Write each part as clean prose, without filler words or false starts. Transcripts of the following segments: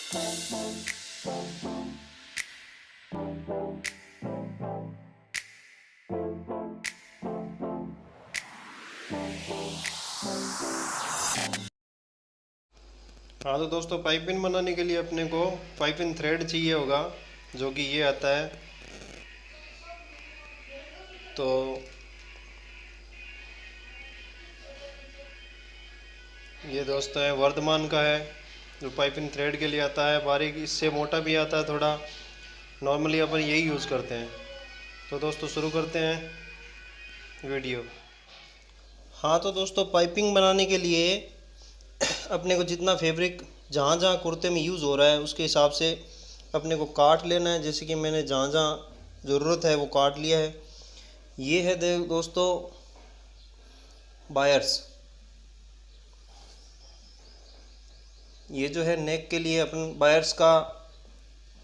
हाँ तो दोस्तों, पाइपिंग बनाने के लिए अपने को पाइपिंग थ्रेड चाहिए होगा, जो कि ये आता है। तो ये दोस्तों है, वर्धमान का है, जो पाइपिंग थ्रेड के लिए आता है। बारीक, इससे मोटा भी आता है थोड़ा। नॉर्मली अपन यही यूज़ करते हैं। तो दोस्तों शुरू करते हैं वीडियो। हाँ तो दोस्तों, पाइपिंग बनाने के लिए अपने को जितना फैब्रिक जहाँ जहाँ कुर्ते में यूज़ हो रहा है उसके हिसाब से अपने को काट लेना है। जैसे कि मैंने जहाँ जहाँ ज़रूरत है वो काट लिया है। ये है दोस्तों बायर्स। ये जो है नेक के लिए अपन बायर्स का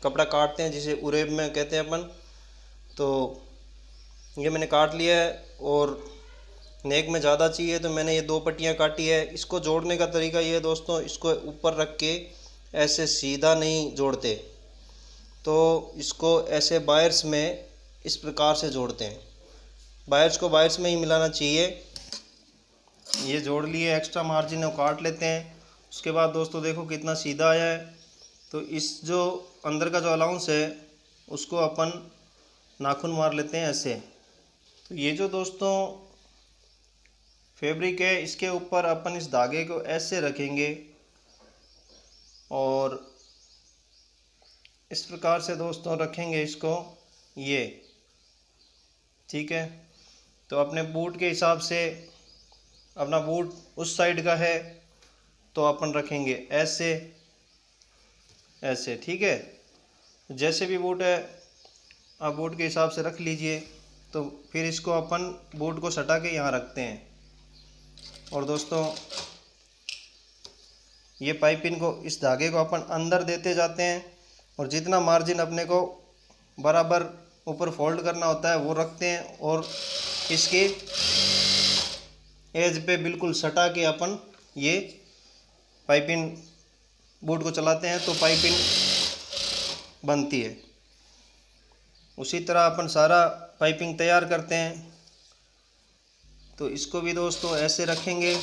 कपड़ा काटते हैं, जिसे उरेब में कहते हैं अपन। तो ये मैंने काट लिया है, और नेक में ज़्यादा चाहिए तो मैंने ये 2 पट्टियाँ काटी है। इसको जोड़ने का तरीका ये है दोस्तों, इसको ऊपर रख के ऐसे सीधा नहीं जोड़ते, तो इसको ऐसे बायर्स में इस प्रकार से जोड़ते हैं। बायर्स को बायर्स में ही मिलाना चाहिए। ये जोड़ लिए, एक्स्ट्रा मार्जिन है वो काट लेते हैं। उसके बाद दोस्तों देखो कितना सीधा आया है। तो इस जो अंदर का जो अलाउंस है उसको अपन नाखून मार लेते हैं ऐसे। तो ये जो दोस्तों फैब्रिक है, इसके ऊपर अपन इस धागे को ऐसे रखेंगे और इस प्रकार से दोस्तों रखेंगे इसको, ये ठीक है। तो अपने बूट के हिसाब से, अपना बूट उस साइड का है तो अपन रखेंगे ऐसे ऐसे, ठीक है। जैसे भी बूट है आप बूट के हिसाब से रख लीजिए। तो फिर इसको अपन बूट को सटा के यहाँ रखते हैं। और दोस्तों ये पाइपिंग को, इस धागे को अपन अंदर देते जाते हैं, और जितना मार्जिन अपने को बराबर ऊपर फोल्ड करना होता है वो रखते हैं, और इसके एज पे बिल्कुल सटा के अपन ये पाइपिंग बूट को चलाते हैं तो पाइपिंग बनती है। उसी तरह अपन सारा पाइपिंग तैयार करते हैं। तो इसको भी दोस्तों ऐसे रखेंगे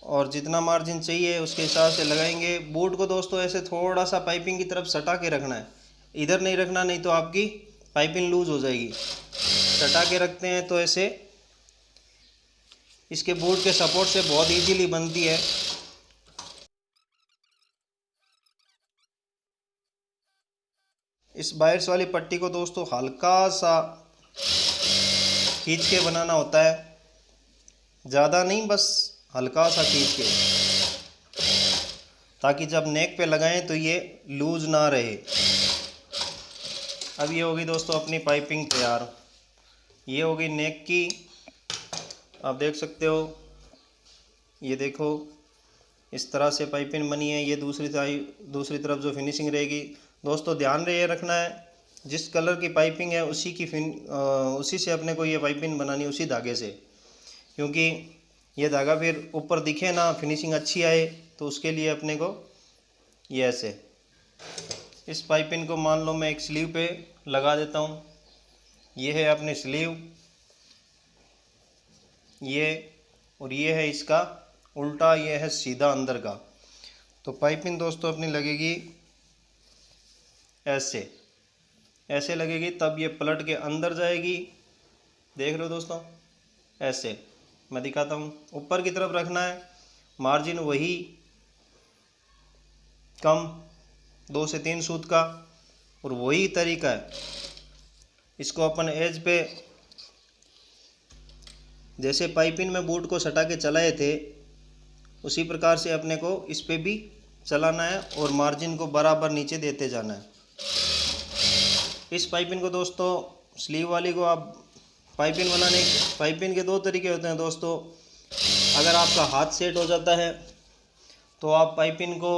और जितना मार्जिन चाहिए उसके हिसाब से लगाएंगे। बूट को दोस्तों ऐसे थोड़ा सा पाइपिंग की तरफ सटा के रखना है, इधर नहीं रखना, नहीं तो आपकी पाइपिंग लूज हो जाएगी। सटा के रखते हैं तो ऐसे इसके बूट के सपोर्ट से बहुत इजीली बनती है। इस बायर्स वाली पट्टी को दोस्तों हल्का सा खींच के बनाना होता है, ज़्यादा नहीं, बस हल्का सा खींच के, ताकि जब नेक पे लगाएं तो ये लूज ना रहे। अब ये होगी दोस्तों अपनी पाइपिंग तैयार। ये होगी नेक की, आप देख सकते हो। ये देखो इस तरह से पाइपिंग बनी है। ये दूसरी तरफ जो फिनिशिंग रहेगी दोस्तों, ध्यान रहे रखना है जिस कलर की पाइपिंग है उसी से अपने को ये पाइपिंग बनानी है, उसी धागे से। क्योंकि ये धागा फिर ऊपर दिखे ना, फिनिशिंग अच्छी आए, तो उसके लिए अपने को ये ऐसे इस पाइपिंग को, मान लो मैं एक स्लीव पे लगा देता हूँ। ये है अपनी स्लीव, ये, और ये है इसका उल्टा, ये है सीधा अंदर का। तो पाइपिंग दोस्तों अपनी लगेगी ऐसे, ऐसे लगेगी, तब ये पलट के अंदर जाएगी। देख रहे हो दोस्तों, ऐसे मैं दिखाता हूँ। ऊपर की तरफ रखना है, मार्जिन वही कम 2 से 3 सूत का, और वही तरीका है। इसको अपन एज पे, जैसे पाइपिंग में बूट को सटा के चलाए थे उसी प्रकार से अपने को इस पे भी चलाना है, और मार्जिन को बराबर नीचे देते जाना है। इस पाइपिंग को दोस्तों, स्लीव वाली को, आप पाइपिंग के 2 तरीके होते हैं दोस्तों। अगर आपका हाथ सेट हो जाता है तो आप पाइपिंग को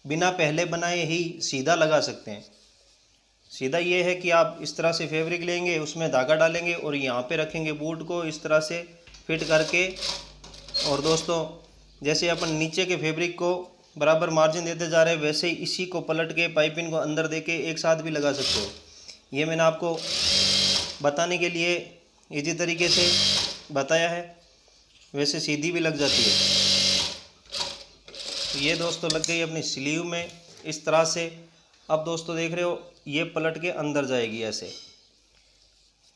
बिना पहले बनाए ही सीधा लगा सकते हैं। सीधा ये है कि आप इस तरह से फैब्रिक लेंगे, उसमें धागा डालेंगे और यहाँ पे रखेंगे बूट को इस तरह से फिट करके। और दोस्तों जैसे अपन नीचे के फैब्रिक को बराबर मार्जिन देते जा रहे हैं, वैसे ही इसी को पलट के पाइपिंग को अंदर दे के एक साथ भी लगा सकते हो। ये मैंने आपको बताने के लिए इजी तरीके से बताया है, वैसे सीधी भी लग जाती है। तो ये दोस्तों लग गई अपनी स्लीव में इस तरह से। अब दोस्तों देख रहे हो ये पलट के अंदर जाएगी ऐसे,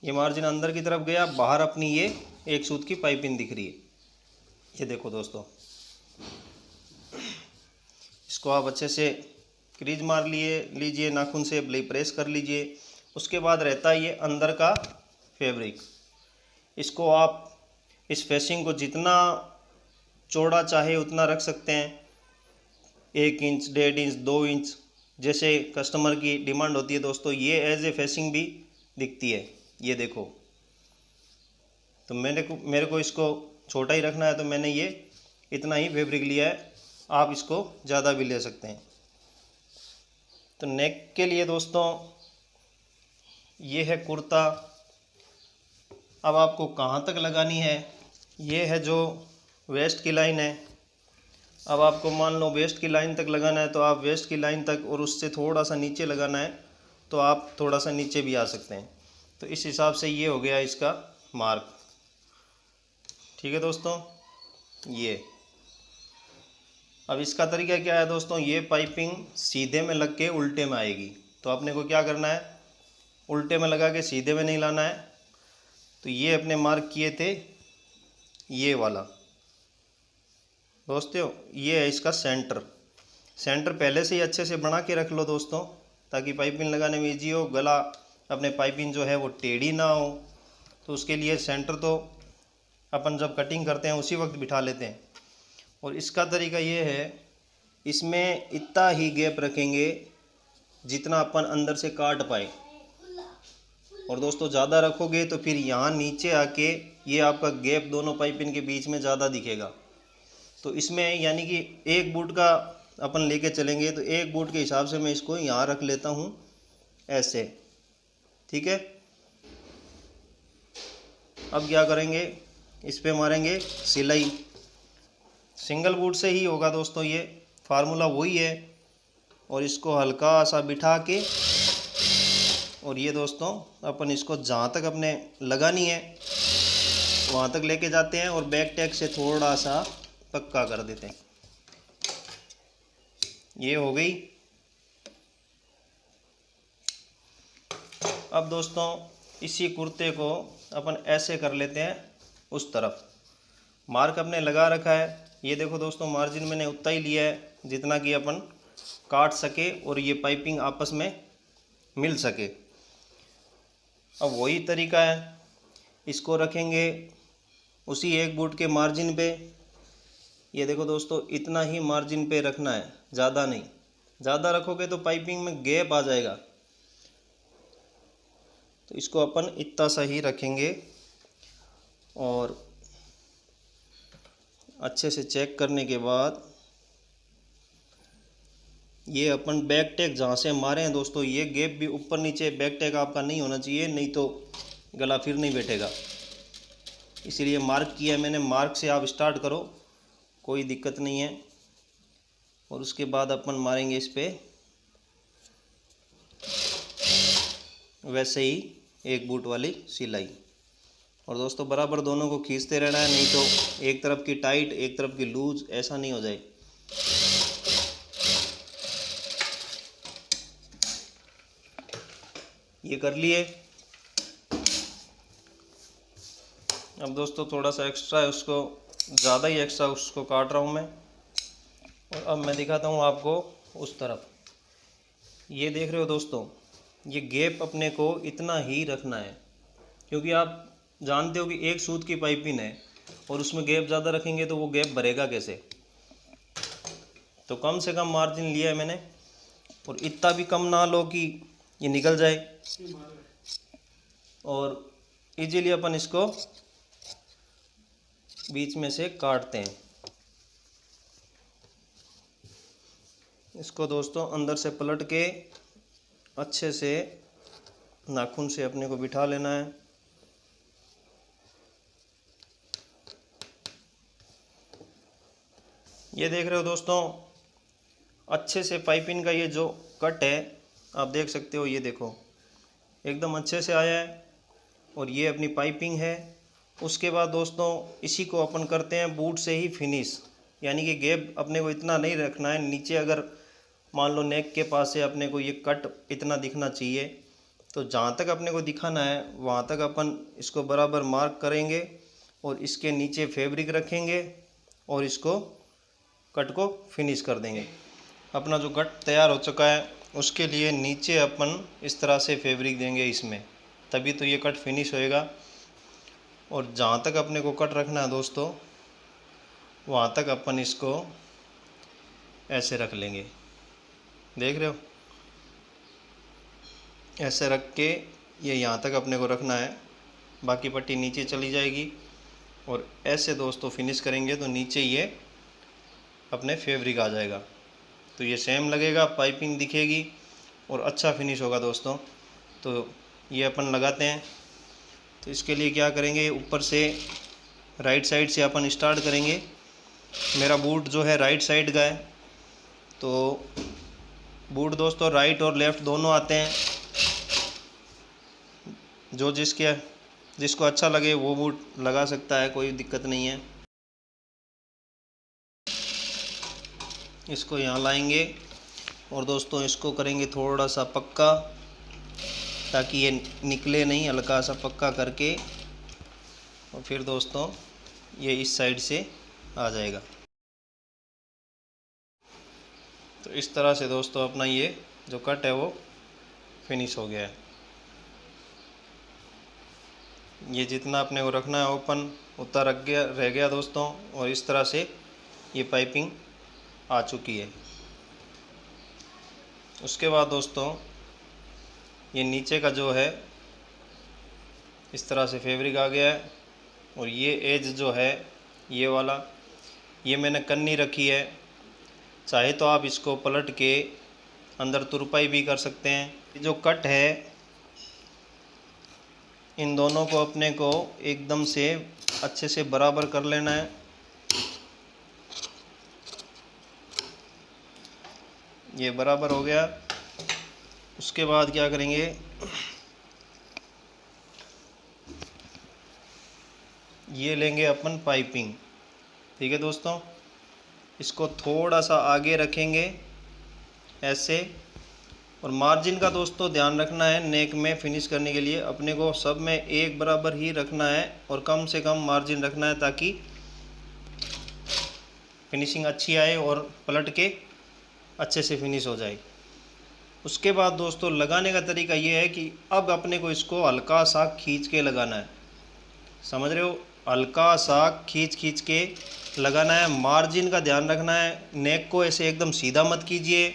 ये मार्जिन अंदर की तरफ गया, बाहर अपनी ये एक सूत की पाइपिंग दिख रही है। ये देखो दोस्तों, इसको आप अच्छे से क्रीज मार लीजिए नाखून से, भले प्रेस कर लीजिए। उसके बाद रहता है ये अंदर का फैब्रिक। इसको आप इस फेसिंग को जितना चौड़ा चाहे उतना रख सकते हैं, 1 इंच, 1.5 इंच, 2 इंच, जैसे कस्टमर की डिमांड होती है दोस्तों। ये एज ए फेसिंग भी दिखती है, ये देखो। तो मेरे को इसको छोटा ही रखना है, तो मैंने ये इतना ही फैब्रिक लिया है। आप इसको ज़्यादा भी ले सकते हैं। तो नेक के लिए दोस्तों ये है कुर्ता। अब आपको कहाँ तक लगानी है, ये है जो वेस्ट की लाइन है। अब आपको मान लो वेस्ट की लाइन तक लगाना है, तो आप वेस्ट की लाइन तक, और उससे थोड़ा सा नीचे लगाना है तो आप थोड़ा सा नीचे भी आ सकते हैं। तो इस हिसाब से ये हो गया इसका मार्क। ठीक है दोस्तों, ये अब इसका तरीका क्या है दोस्तों, ये पाइपिंग सीधे में लग के उल्टे में आएगी। तो अपने को क्या करना है, उल्टे में लगा के सीधे में नहीं लाना है। तो ये अपने मार्क किए थे ये वाला दोस्तों, ये है इसका सेंटर। सेंटर पहले से ही अच्छे से बना के रख लो दोस्तों, ताकि पाइपिंग लगाने में ईजी हो। गला अपने पाइपिंग जो है वो टेढ़ी ना हो। तो उसके लिए सेंटर तो अपन जब कटिंग करते हैं उसी वक्त बिठा लेते हैं। और इसका तरीका ये है, इसमें इतना ही गैप रखेंगे जितना अपन अंदर से काट पाए। और दोस्तों ज़्यादा रखोगे तो फिर यहाँ नीचे आके ये आपका गैप दोनों पाइपिंग के बीच में ज़्यादा दिखेगा। तो इसमें यानी कि 1 बूट का अपन लेके चलेंगे, तो 1 बूट के हिसाब से मैं इसको यहाँ रख लेता हूँ ऐसे। ठीक है, अब क्या करेंगे, इस पे मारेंगे सिलाई। सिंगल बूट से ही होगा दोस्तों, ये फार्मूला वही है। और इसको हल्का सा बिठा के, और ये दोस्तों अपन इसको जहाँ तक अपने लगानी है वहाँ तक लेके जाते हैं, और बैक टैग से थोड़ा सा पक्का कर देते हैं। ये हो गई। अब दोस्तों इसी कुर्ते को अपन ऐसे कर लेते हैं, उस तरफ मार्क अपने लगा रखा है। ये देखो दोस्तों, मार्जिन मैंने उतना ही लिया है जितना कि अपन काट सके और ये पाइपिंग आपस में मिल सके। अब वही तरीका है, इसको रखेंगे उसी 1 बूट के मार्जिन पे। ये देखो दोस्तों, इतना ही मार्जिन पे रखना है, ज़्यादा नहीं। ज़्यादा रखोगे तो पाइपिंग में गैप आ जाएगा। तो इसको अपन इतना सा ही रखेंगे, और अच्छे से चेक करने के बाद ये अपन बैक टैग जहाँ से मारे हैं दोस्तों, ये गैप भी ऊपर नीचे बैक टैग आपका नहीं होना चाहिए, नहीं तो गला फिर नहीं बैठेगा। इसीलिए मार्क किया है मैंने। मार्क से आप स्टार्ट करो, कोई दिक्कत नहीं है। और उसके बाद अपन मारेंगे इस पे वैसे ही 1 बूट वाली सिलाई। और दोस्तों बराबर दोनों को खींचते रहना है, नहीं तो एक तरफ की टाइट एक तरफ की लूज, ऐसा नहीं हो जाए। ये कर लिए। अब दोस्तों थोड़ा सा एक्स्ट्रा है, उसको ज़्यादा ही एक्स्ट्रा उसको काट रहा हूँ मैं। और अब मैं दिखाता हूँ आपको उस तरफ। ये देख रहे हो दोस्तों, ये गैप अपने को इतना ही रखना है, क्योंकि आप जानते हो कि एक सूत की पाइपिंग है और उसमें गैप ज़्यादा रखेंगे तो वो गैप भरेगा कैसे। तो कम से कम मार्जिन लिया है मैंने, और इतना भी कम ना लो कि ये निकल जाए। और इजीली अपन इसको बीच में से काटते हैं। इसको दोस्तों अंदर से पलट के अच्छे से नाखून से अपने को बिठा लेना है। ये देख रहे हो दोस्तों, अच्छे से पाइपिंग का ये जो कट है आप देख सकते हो, ये देखो एकदम अच्छे से आया है। और ये अपनी पाइपिंग है। उसके बाद दोस्तों इसी को अपन करते हैं बूट से ही फिनिश, यानी कि गैप अपने को इतना नहीं रखना है। नीचे अगर मान लो नेक के पास से अपने को ये कट इतना दिखना चाहिए, तो जहाँ तक अपने को दिखाना है वहाँ तक अपन इसको बराबर मार्क करेंगे और इसके नीचे फैब्रिक रखेंगे और इसको कट को फिनिश कर देंगे। अपना जो कट तैयार हो चुका है उसके लिए नीचे अपन इस तरह से फैब्रिक देंगे इसमें, तभी तो ये कट फिनिश होएगा। और जहाँ तक अपने को कट रखना है दोस्तों वहाँ तक अपन इसको ऐसे रख लेंगे, देख रहे हो, ऐसे रख के ये यहाँ तक अपने को रखना है, बाकी पट्टी नीचे चली जाएगी। और ऐसे दोस्तों फिनिश करेंगे तो नीचे ये अपने फैब्रिक आ जाएगा, तो ये सेम लगेगा, पाइपिंग दिखेगी और अच्छा फिनिश होगा दोस्तों। तो ये अपन लगाते हैं। तो इसके लिए क्या करेंगे, ऊपर से राइट साइड से अपन स्टार्ट करेंगे। मेरा बूट जो है राइट साइड का है, तो बूट दोस्तों राइट और लेफ़्ट दोनों आते हैं। जो जिसको अच्छा लगे वो बूट लगा सकता है, कोई दिक्कत नहीं है। इसको यहाँ लाएंगे और दोस्तों इसको करेंगे थोड़ा सा पक्का, ताकि ये निकले नहीं, हल्का सा पक्का करके और फिर दोस्तों ये इस साइड से आ जाएगा। तो इस तरह से दोस्तों अपना ये जो कट है वो फिनिश हो गया है। ये जितना अपने को रखना है ओपन उतना रह गया दोस्तों, और इस तरह से ये पाइपिंग आ चुकी है। उसके बाद दोस्तों ये नीचे का जो है इस तरह से फैब्रिक आ गया है, और ये एज जो है ये वाला, ये मैंने कन्नी रखी है। चाहे तो आप इसको पलट के अंदर तुरपाई भी कर सकते हैं। जो कट है इन दोनों को अपने को एकदम से अच्छे से बराबर कर लेना है। ये बराबर हो गया। उसके बाद क्या करेंगे, ये लेंगे अपन पाइपिंग, ठीक है दोस्तों। इसको थोड़ा सा आगे रखेंगे ऐसे, और मार्जिन का दोस्तों ध्यान रखना है। नेक में फिनिश करने के लिए अपने को सब में एक बराबर ही रखना है और कम से कम मार्जिन रखना है, ताकि फिनिशिंग अच्छी आए और पलट के अच्छे से फिनिश हो जाए। उसके बाद दोस्तों लगाने का तरीका ये है कि अब अपने को इसको हल्का सा खींच के लगाना है, समझ रहे हो, हल्का सा खींच के लगाना है। मार्जिन का ध्यान रखना है। नेक को ऐसे एकदम सीधा मत कीजिए,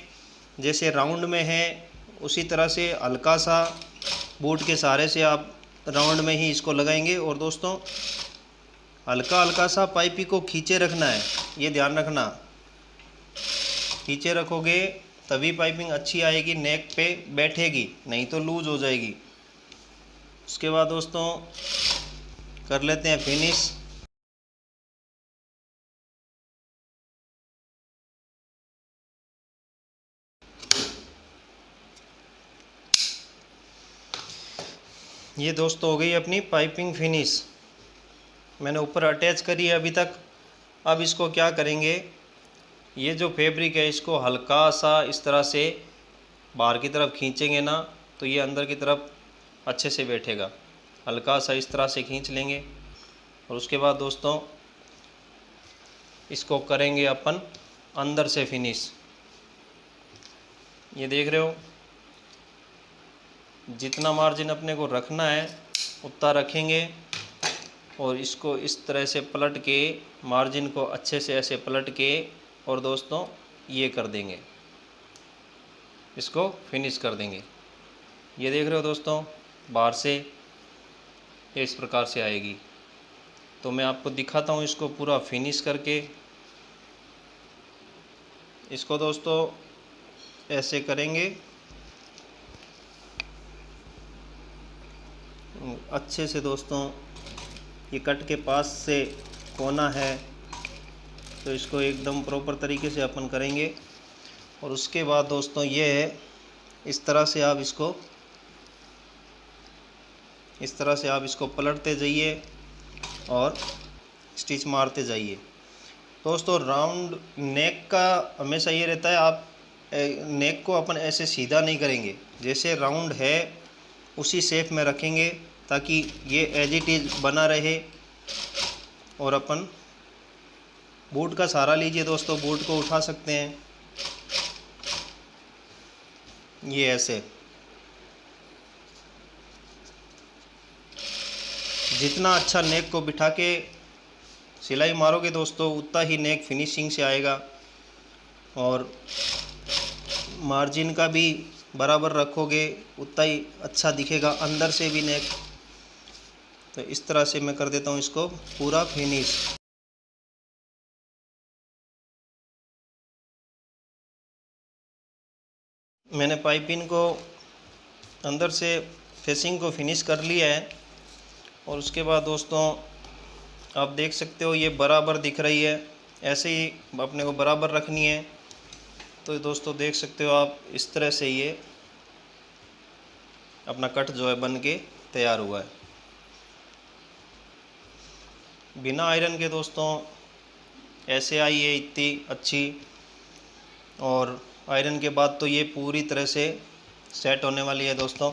जैसे राउंड में है उसी तरह से हल्का सा बूट के सहारे से आप राउंड में ही इसको लगाएंगे। और दोस्तों हल्का सा पाइपिंग को खींचे रखना है, ये ध्यान रखना। खींचे रखोगे तभी पाइपिंग अच्छी आएगी, नेक पे बैठेगी, नहीं तो लूज हो जाएगी। उसके बाद दोस्तों कर लेते हैं फिनिश। ये दोस्तों हो गई अपनी पाइपिंग फिनिश, मैंने ऊपर अटैच करी है अभी तक। अब इसको क्या करेंगे, ये जो फैब्रिक है इसको हल्का सा इस तरह से बाहर की तरफ खींचेंगे ना, तो ये अंदर की तरफ अच्छे से बैठेगा। हल्का सा इस तरह से खींच लेंगे और उसके बाद दोस्तों इसको करेंगे अपन अंदर से फिनिश। ये देख रहे हो, जितना मार्जिन अपने को रखना है उतना रखेंगे और इसको इस तरह से पलट के मार्जिन को अच्छे से ऐसे पलट के और दोस्तों ये कर देंगे, इसको फिनिश कर देंगे। ये देख रहे हो दोस्तों, बाहर से ये इस प्रकार से आएगी। तो मैं आपको दिखाता हूँ इसको पूरा फिनिश करके। इसको दोस्तों ऐसे करेंगे, अच्छे से दोस्तों ये कट के पास से कोना है तो इसको एकदम प्रॉपर तरीके से अपन करेंगे। और उसके बाद दोस्तों ये है, इस तरह से आप इसको पलटते जाइए और स्टिच मारते जाइए। दोस्तों राउंड नेक का हमेशा ये रहता है, आप नेक को अपन ऐसे सीधा नहीं करेंगे, जैसे राउंड है उसी शेप में रखेंगे ताकि ये एज इट इज़ बना रहे। और अपन बूट का सहारा लीजिए दोस्तों, बूट को उठा सकते हैं ये ऐसे। जितना अच्छा नेक को बिठा के सिलाई मारोगे दोस्तों, उतना ही नेक फिनिशिंग से आएगा। और मार्जिन का भी बराबर रखोगे उतना ही अच्छा दिखेगा अंदर से भी नेक। तो इस तरह से मैं कर देता हूँ इसको पूरा फिनिश। मैंने पाइपिंग को अंदर से फेसिंग को फिनिश कर लिया है। और उसके बाद दोस्तों आप देख सकते हो ये बराबर दिख रही है, ऐसे ही अपने को बराबर रखनी है। तो दोस्तों देख सकते हो आप, इस तरह से ये अपना कट जो है बन के तैयार हुआ है बिना आयरन के दोस्तों। ऐसे आई है इतनी अच्छी, और आयरन के बाद तो ये पूरी तरह से सेट होने वाली है दोस्तों।